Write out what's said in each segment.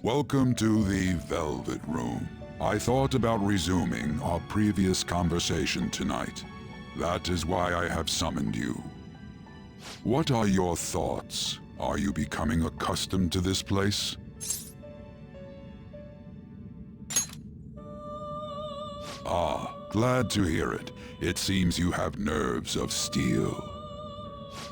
Welcome to the Velvet Room. I thought about resuming our previous conversation tonight. That is why I have summoned you. What are your thoughts? Are you becoming accustomed to this place? Ah, glad to hear it. It seems you have nerves of steel.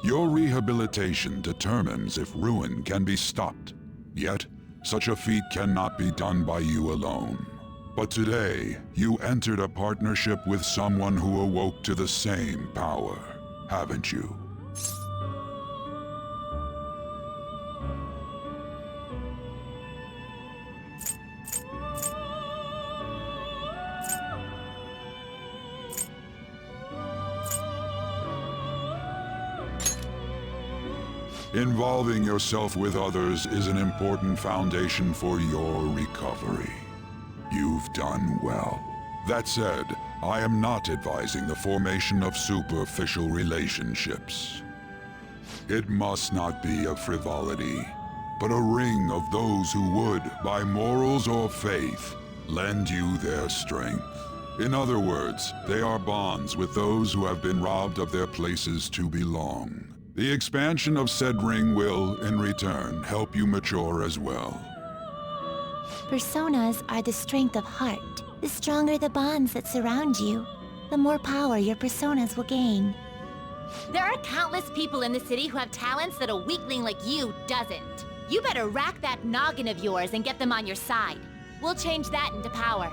Your rehabilitation determines if ruin can be stopped. Yet, such a feat cannot be done by you alone. But today, you entered a partnership with someone who awoke to the same power, haven't you? Involving yourself with others is an important foundation for your recovery. You've done well. That said, I am not advising the formation of superficial relationships. It must not be a frivolity, but a ring of those who would, by morals or faith, lend you their strength. In other words, they are bonds with those who have been robbed of their places to belong. The expansion of said ring will, in return, help you mature as well. Personas are the strength of heart. The stronger the bonds that surround you, the more power your personas will gain. There are countless people in the city who have talents that a weakling like you doesn't. You better rack that noggin of yours and get them on your side. We'll change that into power.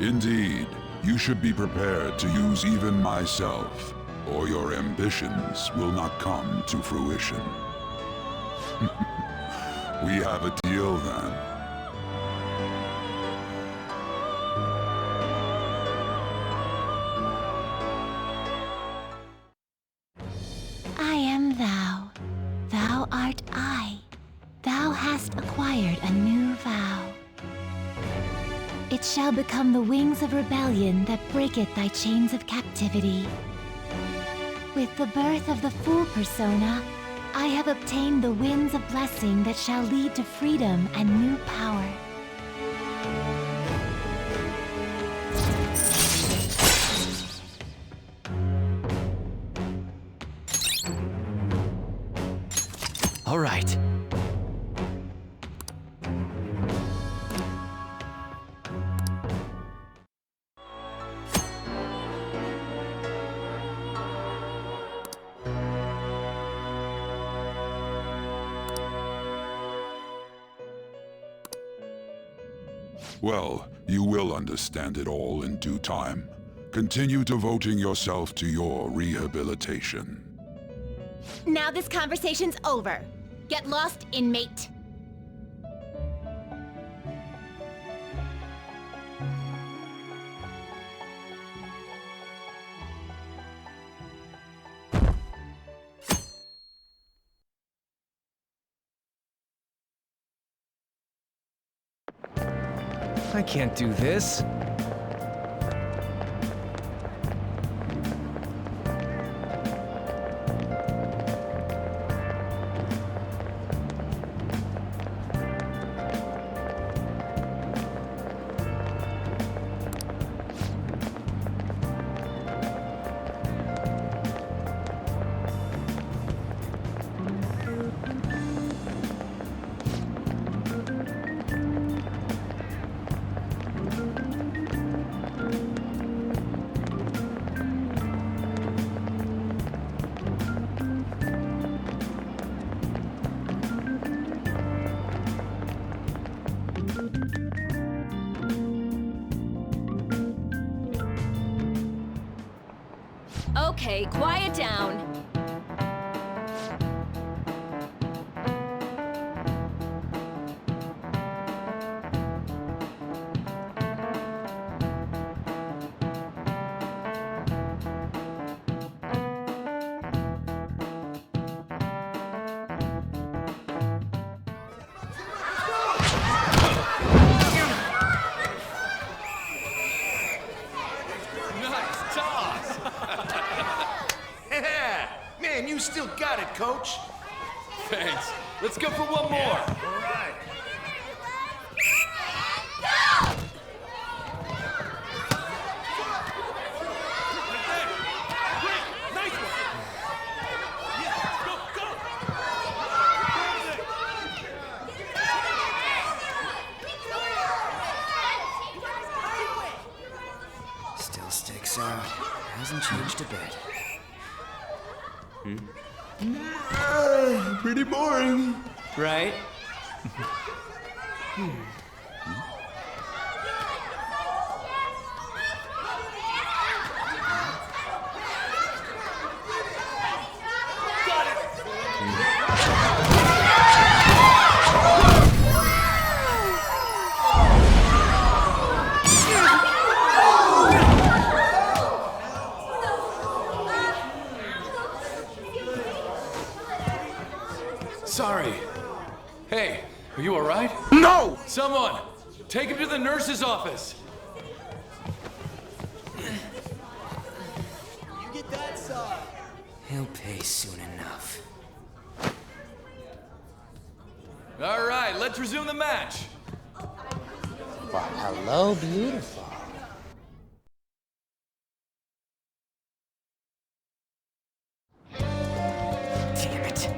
Indeed, you should be prepared to use even myself, or your ambitions will not come to fruition. We have a deal then. I am thou. Thou art I. Thou hast acquired a new vow. It shall become the wings of rebellion that breaketh thy chains of captivity. With the birth of the Fool persona, I have obtained the winds of blessing that shall lead to freedom and new power. All right. Well, you will understand it all in due time. Continue devoting yourself to your rehabilitation. Now this conversation's over. Get lost, inmate. I can't do this. Okay, quiet down. still got it, coach. Thanks. Let's go for one more. All right. Still sticks out. Hasn't changed a bit. Pretty boring. Right? Sorry. Hey, are you alright? No! Someone, take him to the nurse's office. He'll pay soon enough. Alright, let's resume the match. Why, hello, beautiful. Damn it.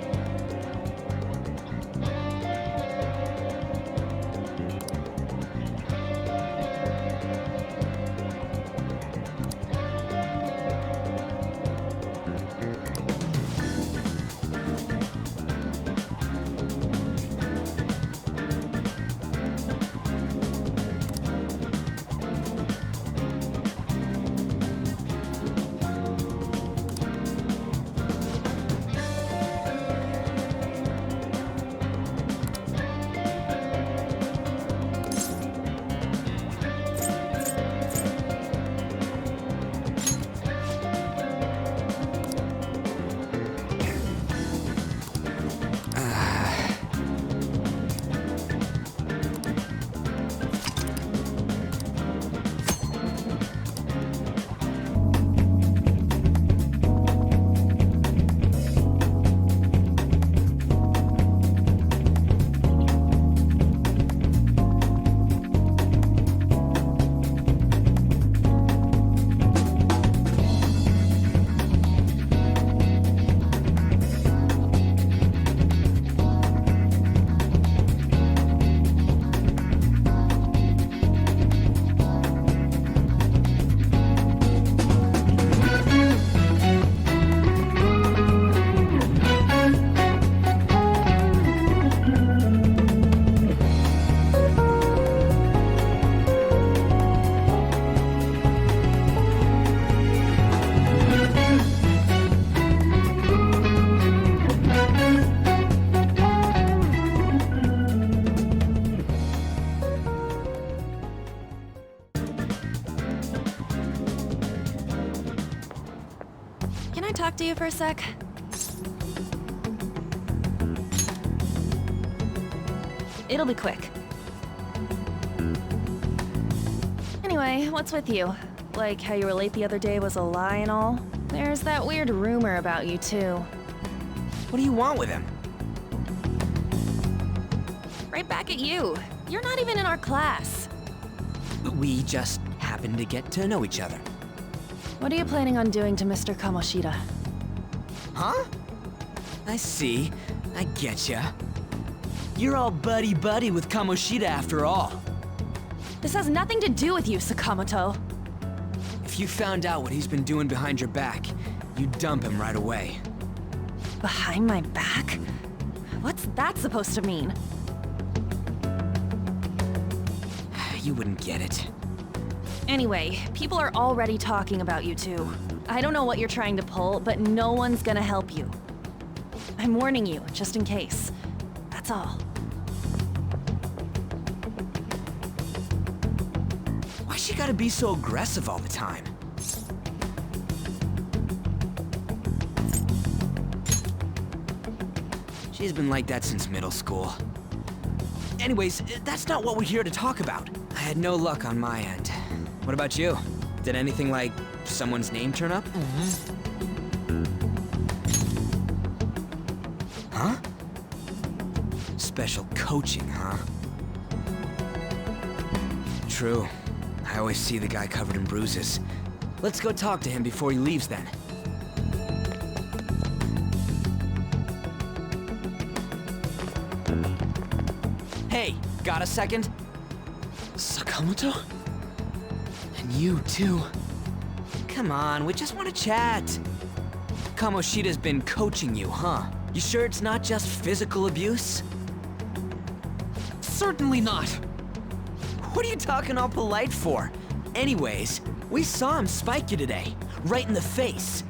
Can I talk to you for a sec? It'll be quick. Anyway, what's with you? Like how you were late the other day was a lie and all? There's that weird rumor about you too. What do you want with him? Right back at you. You're not even in our class. We just happen to get to know each other. What are you planning on doing to Mr. Kamoshida? Huh? I see. I getcha. You're all buddy-buddy with Kamoshida after all. This has nothing to do with you, Sakamoto. If you found out what he's been doing behind your back, you'd dump him right away. Behind my back? What's that supposed to mean? You wouldn't get it. Anyway, people are already talking about you two. I don't know what you're trying to pull, but no one's gonna help you. I'm warning you, just in case. That's all. Why she gotta be so aggressive all the time? She's been like that since middle school. Anyways, that's not what we're here to talk about. I had no luck on my end. What about you? Did anything like someone's name turn up? Huh? Special coaching, huh? True. I always see the guy covered in bruises. Let's go talk to him before he leaves then. Hey, got a second? Sakamoto? And you too. Come on, we just want to chat. Kamoshida's been coaching you, huh? You sure it's not just physical abuse? Certainly not. What are you talking all polite for? Anyways, we saw him spike you today, right in the face.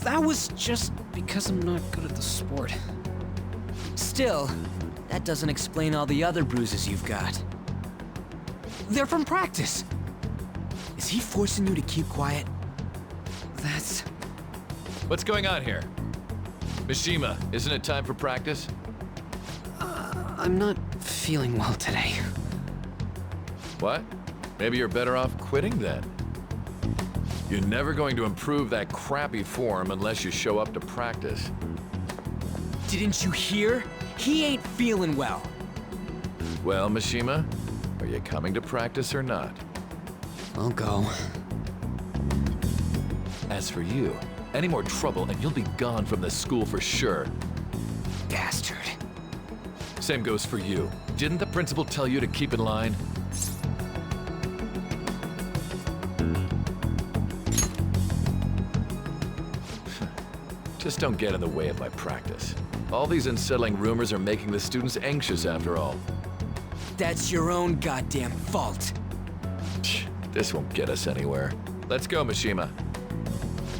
That was just because I'm not good at the sport. Still, that doesn't explain all the other bruises you've got. They're from practice. Is he forcing you to keep quiet? That's... What's going on here? Mishima, isn't it time for practice? I'm not feeling well today. What? Maybe you're better off quitting then. You're never going to improve that crappy form unless you show up to practice. Didn't you hear? He ain't feeling well. Well, Mishima, are you coming to practice or not? I'll go. As for you, any more trouble and you'll be gone from this school for sure. Bastard. Same goes for you. Didn't the principal tell you to keep in line? Just don't get in the way of my practice. All these unsettling rumors are making the students anxious after all. That's your own goddamn fault. This won't get us anywhere. Let's go, Mishima.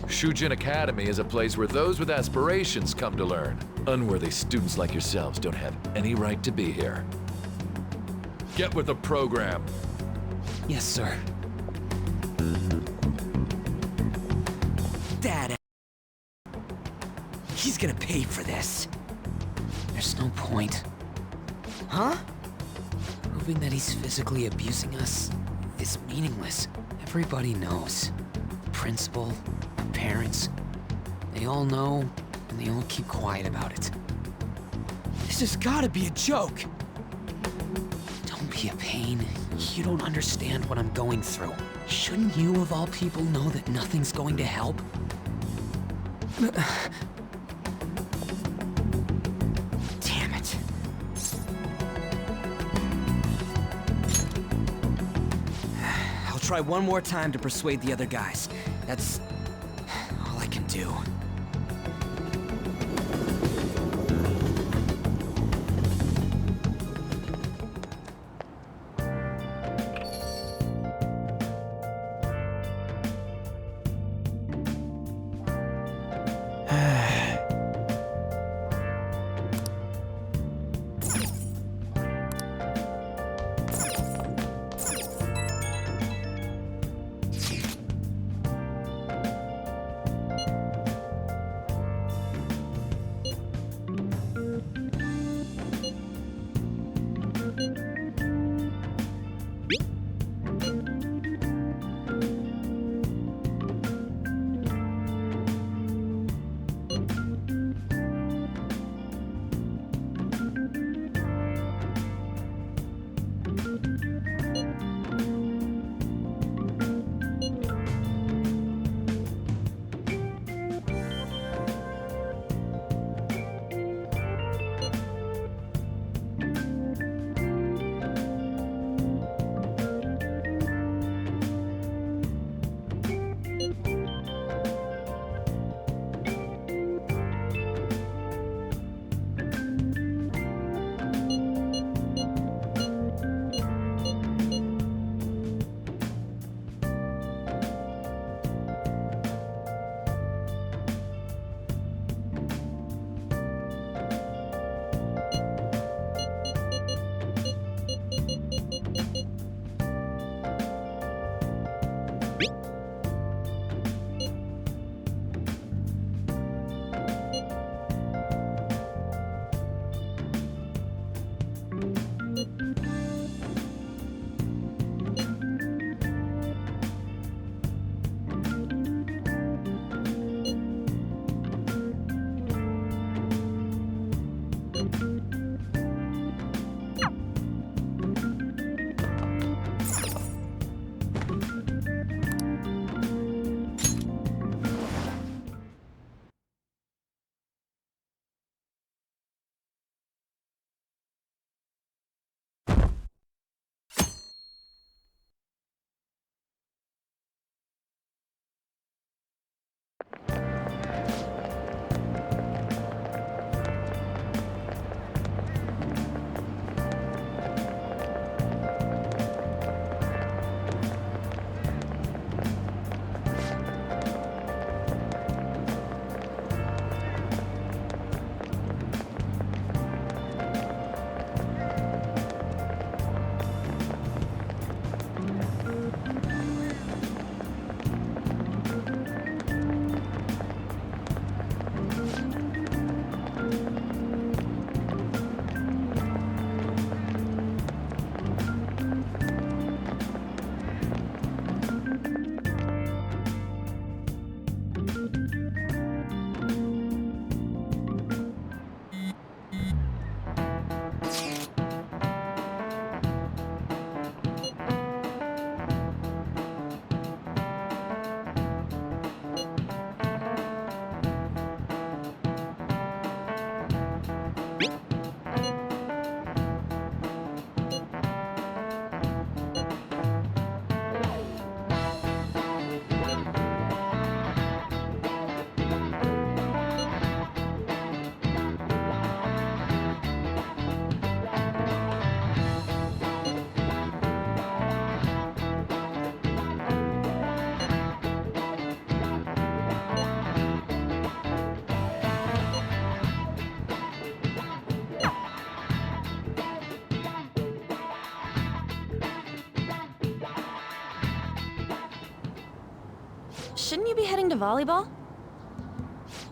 Shujin Academy is a place where those with aspirations come to learn. Unworthy students like yourselves don't have any right to be here. Get with the program. Yes, sir. Dad. He's gonna pay for this. There's no point. Huh? Proving that he's physically abusing us is meaningless. Everybody knows. The principal, the parents, they all know, and they all keep quiet about it. This has gotta be a joke. Don't be a pain. You don't understand what I'm going through. Shouldn't you, of all people, know that nothing's going to help? Damn it. I'll try one more time to persuade the other guys. That's all I can do. be heading to volleyball?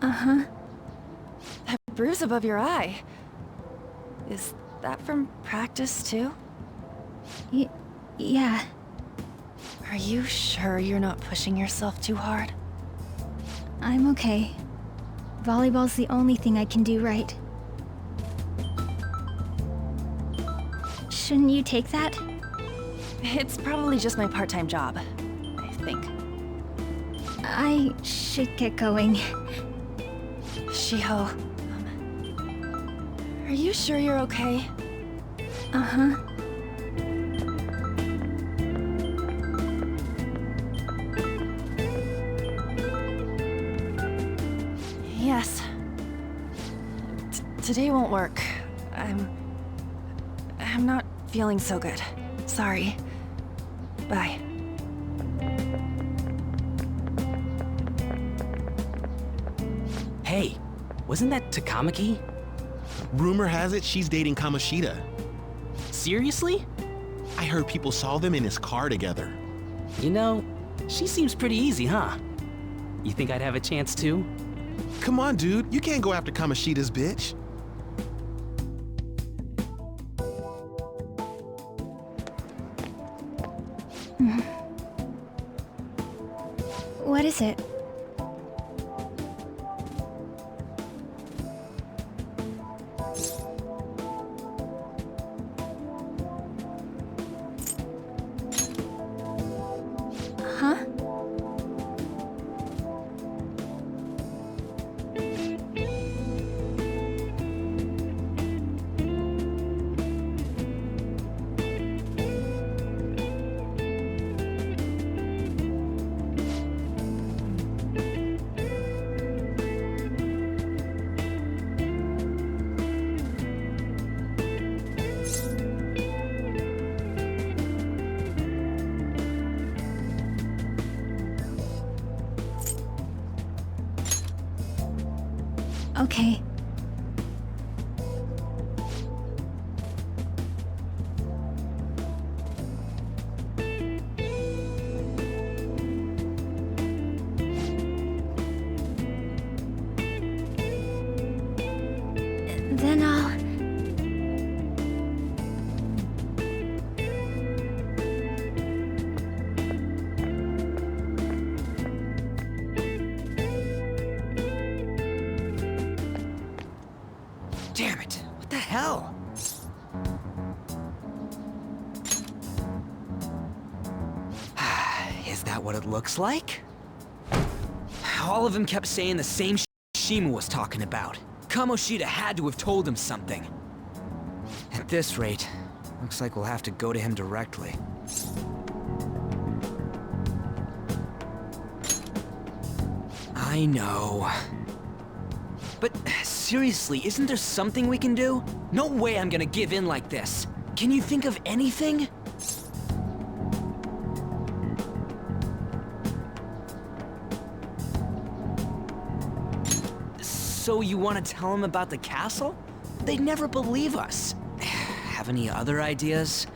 Uh-huh. That bruise above your eye. Is that from practice, too? Yeah. Are you sure you're not pushing yourself too hard? I'm okay. Volleyball's the only thing I can do right. Shouldn't you take that? It's probably just my part-time job, I think. I should get going. Shiho, are you sure you're okay? Uh-huh. Yes. Today won't work. I'm not feeling so good. Sorry. Bye. Hey, wasn't that Takamaki? Rumor has it she's dating Kamoshida. Seriously? I heard people saw them in his car together. You know, she seems pretty easy, huh? You think I'd have a chance too? Come on, dude. You can't go after Kamoshida's bitch. What is it? Huh? Okay. Then I'll... Damn it, what the hell? Is that what it looks like? All of them kept saying the same Shima was talking about. Kamoshida had to have told him something. At this rate, looks like we'll have to go to him directly. I know. But seriously, isn't there something we can do? No way I'm gonna give in like this. Can you think of anything? So you want to tell them about the castle? They'd never believe us. Have any other ideas?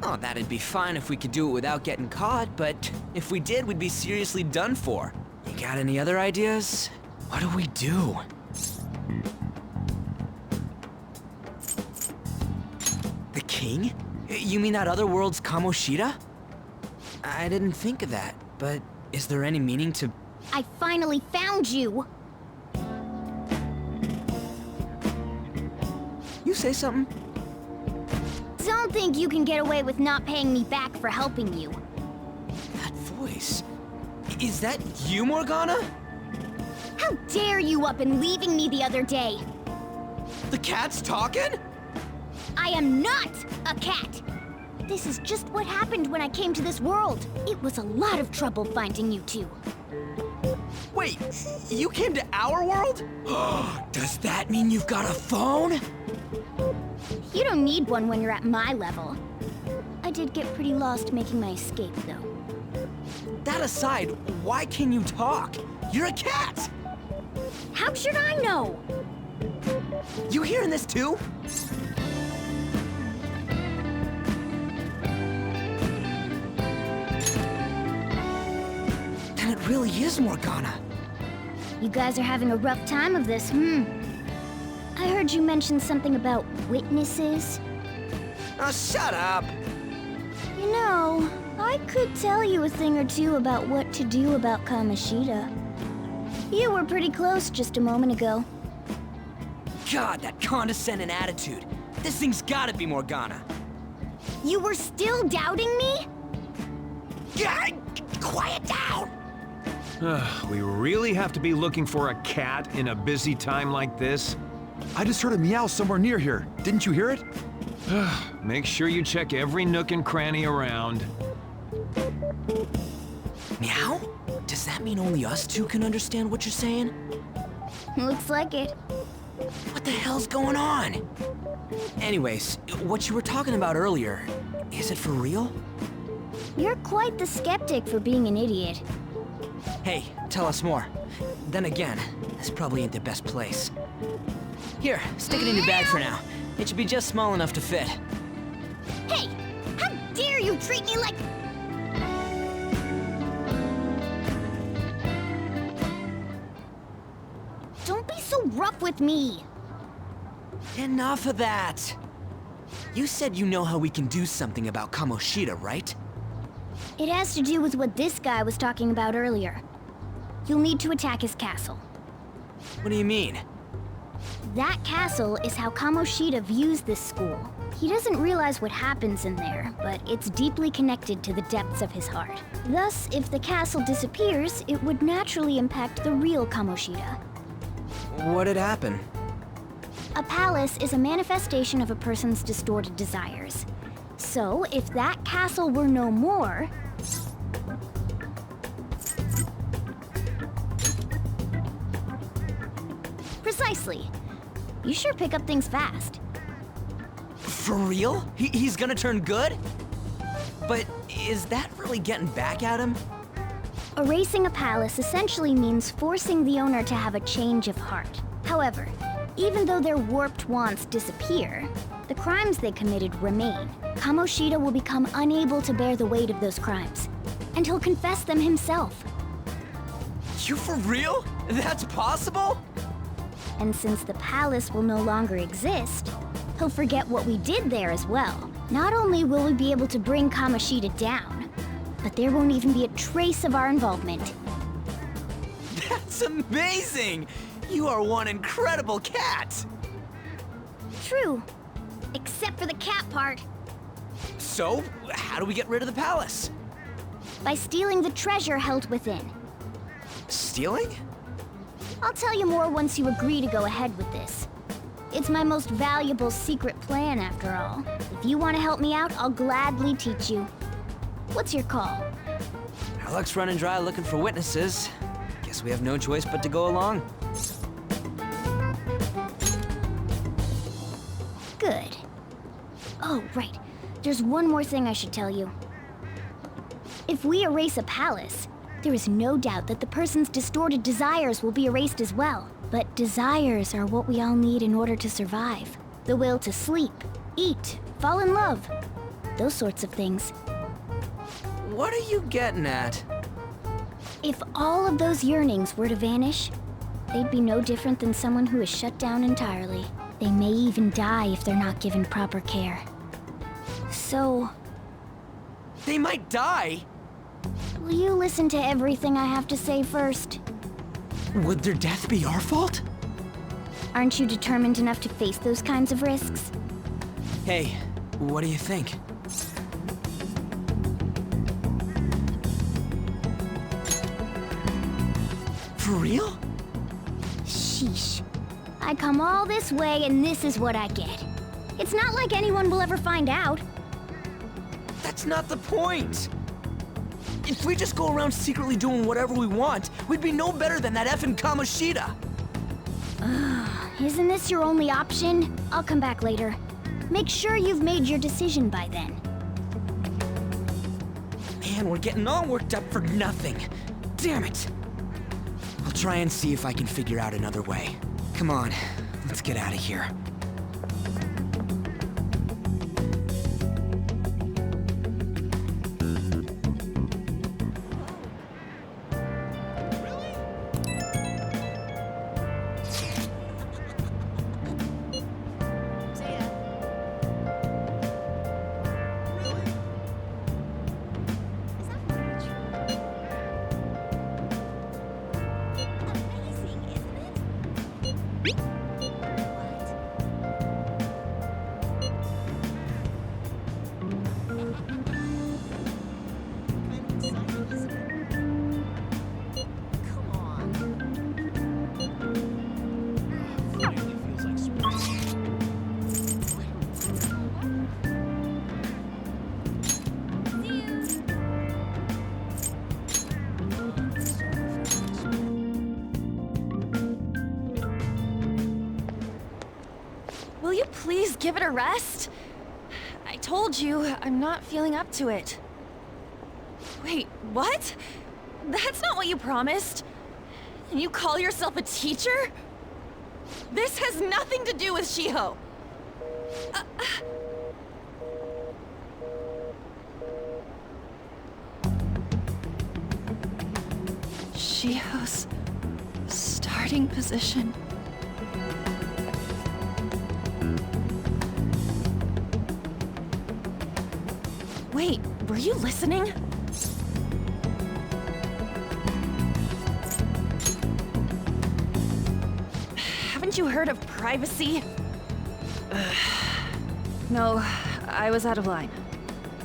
Oh, that'd be fine if we could do it without getting caught, but if we did, we'd be seriously done for. You got any other ideas? What do we do? The king? You mean that other world's Kamoshida? I didn't think of that, but is there any meaning to... I finally found you! You say something? Don't think you can get away with not paying me back for helping you. That voice... Is that you, Morgana? How dare you up and leaving me the other day? The cat's talking? I am not a cat! This is just what happened when I came to this world. It was a lot of trouble finding you two. Wait, you came to our world? Does that mean you've got a phone? You don't need one when you're at my level. I did get pretty lost making my escape, though. That aside, why can you talk? You're a cat! How should I know? You hearing this too? Then it really is Morgana. You guys are having a rough time of this, I heard you mention something about witnesses. Oh, shut up! You know, I could tell you a thing or two about what to do about Kamoshida. You were pretty close just a moment ago. God, that condescending attitude. This thing's gotta be Morgana. You were still doubting me? Yeah, quiet down! We really have to be looking for a cat in a busy time like this? I just heard a meow somewhere near here. Didn't you hear it? Make sure you check every nook and cranny around. Meow? Does that mean only us two can understand what you're saying? Looks like it. What the hell's going on? Anyways, what you were talking about earlier, is it for real? You're quite the skeptic for being an idiot. Hey, tell us more. Then again, this probably ain't the best place. Here, stick it in your bag for now. It should be just small enough to fit. Hey! How dare you treat me like... Don't be so rough with me! Enough of that! You said you know how we can do something about Kamoshida, right? It has to do with what this guy was talking about earlier. You'll need to attack his castle. What do you mean? That castle is how Kamoshida views this school. He doesn't realize what happens in there, but it's deeply connected to the depths of his heart. Thus, if the castle disappears, it would naturally impact the real Kamoshida. What'd happen? A palace is a manifestation of a person's distorted desires. So, if that castle were no more... Precisely. You sure pick up things fast. For real? He's gonna turn good? But is that really getting back at him? Erasing a palace essentially means forcing the owner to have a change of heart. However, even though their warped wants disappear, the crimes they committed remain. Kamoshida will become unable to bear the weight of those crimes, and he'll confess them himself. You for real? That's possible? And since the palace will no longer exist, he'll forget what we did there as well. Not only will we be able to bring Kamoshida down, but there won't even be a trace of our involvement. That's amazing! You are one incredible cat! True. Except for the cat part. So, how do we get rid of the palace? By stealing the treasure held within. Stealing? I'll tell you more once you agree to go ahead with this. It's my most valuable secret plan, after all. If you want to help me out, I'll gladly teach you. What's your call? Our luck's running dry looking for witnesses. Guess we have no choice but to go along. Good. Oh, right. There's one more thing I should tell you. If we erase a palace, there is no doubt that the person's distorted desires will be erased as well. But desires are what we all need in order to survive. The will to sleep, eat, fall in love. Those sorts of things. What are you getting at? If all of those yearnings were to vanish, they'd be no different than someone who is shut down entirely. They may even die if they're not given proper care. So... They might die? will you listen to everything I have to say first? Would their death be our fault? Aren't you determined enough to face those kinds of risks? Hey, what do you think? For real? Sheesh. I come all this way and this is what I get. It's not like anyone will ever find out. That's not the point! If we just go around secretly doing whatever we want, we'd be no better than that effing Kamoshida! Isn't this your only option? I'll come back later. Make sure you've made your decision by then. Man, we're getting all worked up for nothing. Damn it! I'll try and see if I can figure out another way. Come on, Let's get out of here. Will you please give it a rest? I told you, I'm not feeling up to it. Wait, what? That's not what you promised. And you call yourself a teacher? This has nothing to do with Shiho. Shiho's starting position. Wait, were you listening? Haven't you heard of privacy? No, I was out of line.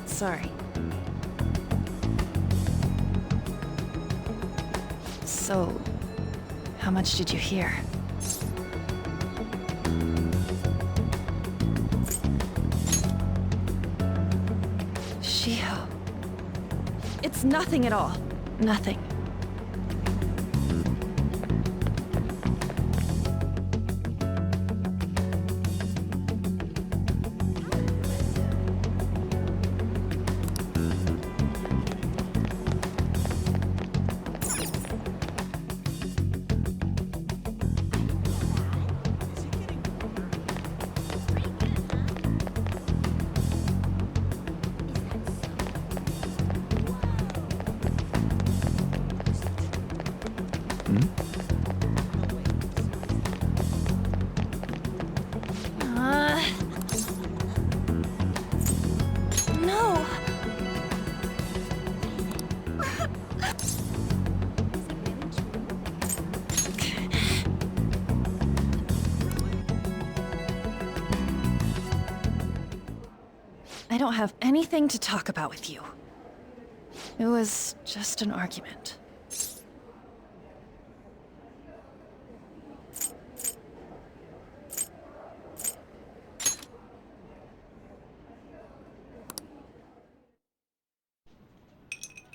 Sorry. So, how much did you hear? Shiho. It's nothing at all. Nothing. No. I don't have anything to talk about with you. It was just an argument.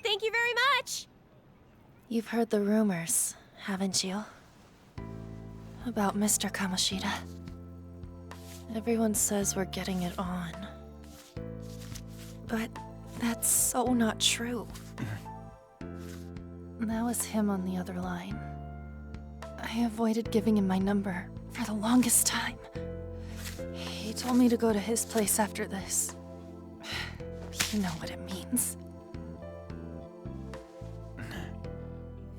Thank you very much! You've heard the rumors, haven't you? About Mr. Kamoshida. Everyone says we're getting it on. But that's so not true. That was him on the other line. I avoided giving him my number for the longest time. He told me to go to his place after this. You know what it means.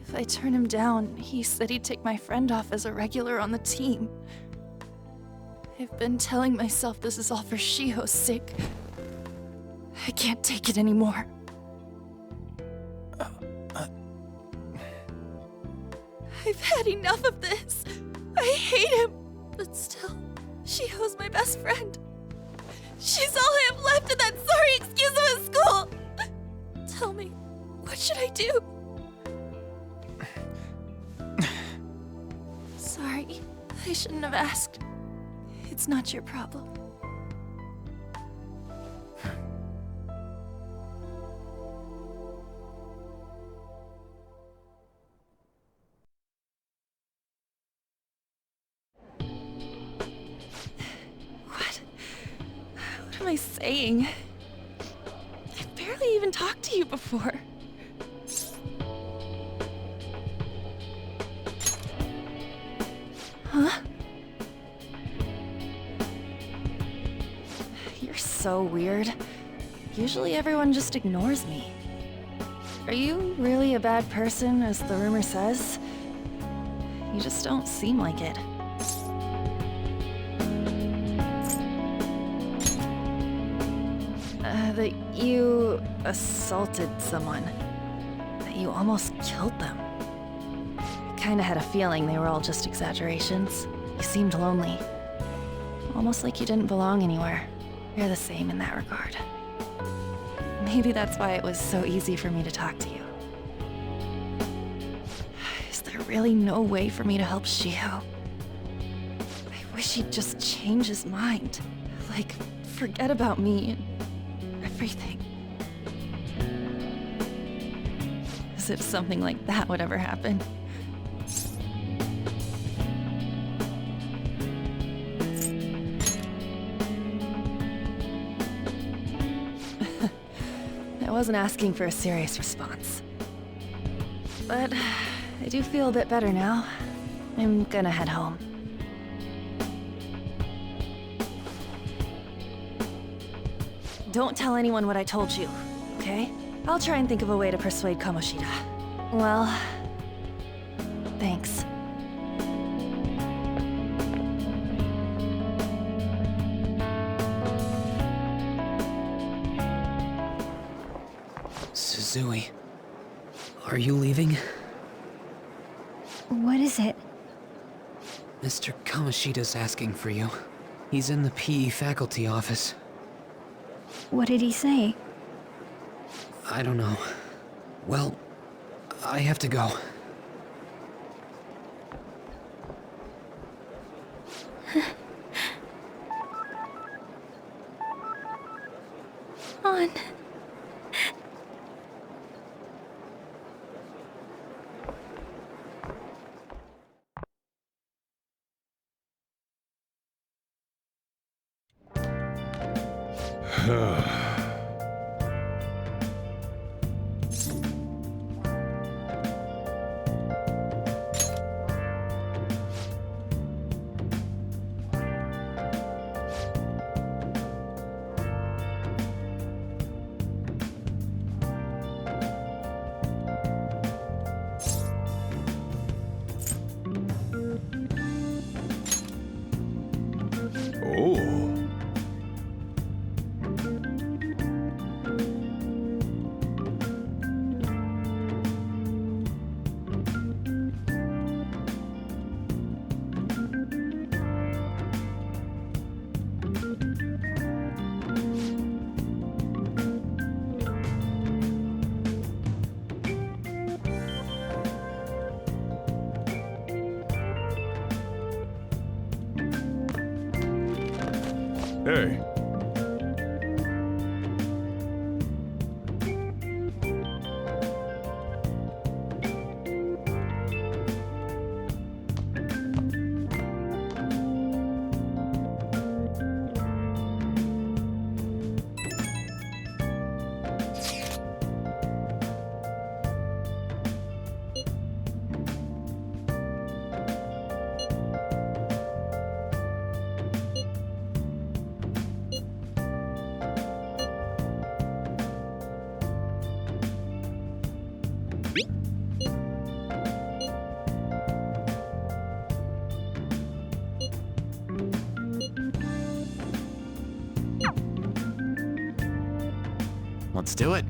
If I turn him down, he said he'd take my friend off as a regular on the team. I've been telling myself this is all for Shiho's sake. I can't take it anymore. I've had enough of this. I hate him. But still, Shiho's my best friend. She's all I have left in that sorry excuse of a school. Tell me, what should I do? Sorry, I shouldn't have asked. It's not your problem. What am I saying? I've barely even talked to you before. Huh? so weird. Usually everyone just ignores me. Are you really a bad person, as the rumor says? You just don't seem like it. That you assaulted someone. That you almost killed them. I kinda had a feeling they were all just exaggerations. You seemed lonely. Almost like you didn't belong anywhere. You're the same in that regard. Maybe that's why it was so easy for me to talk to you. Is there really no way for me to help Shiho? I wish he'd just change his mind. Like, forget about me and everything. As if something like that would ever happen. I wasn't asking for a serious response. But I do feel a bit better now. I'm gonna head home. Don't tell anyone what I told you, okay? I'll try and think of a way to persuade Kamoshida. Well, thanks. Suzui, are you leaving? What is it? Mr. Kamoshida's asking for you. He's in the PE faculty office. What did he say? I don't know. Well, I have to go. On. Oh. Hey. Let's do it.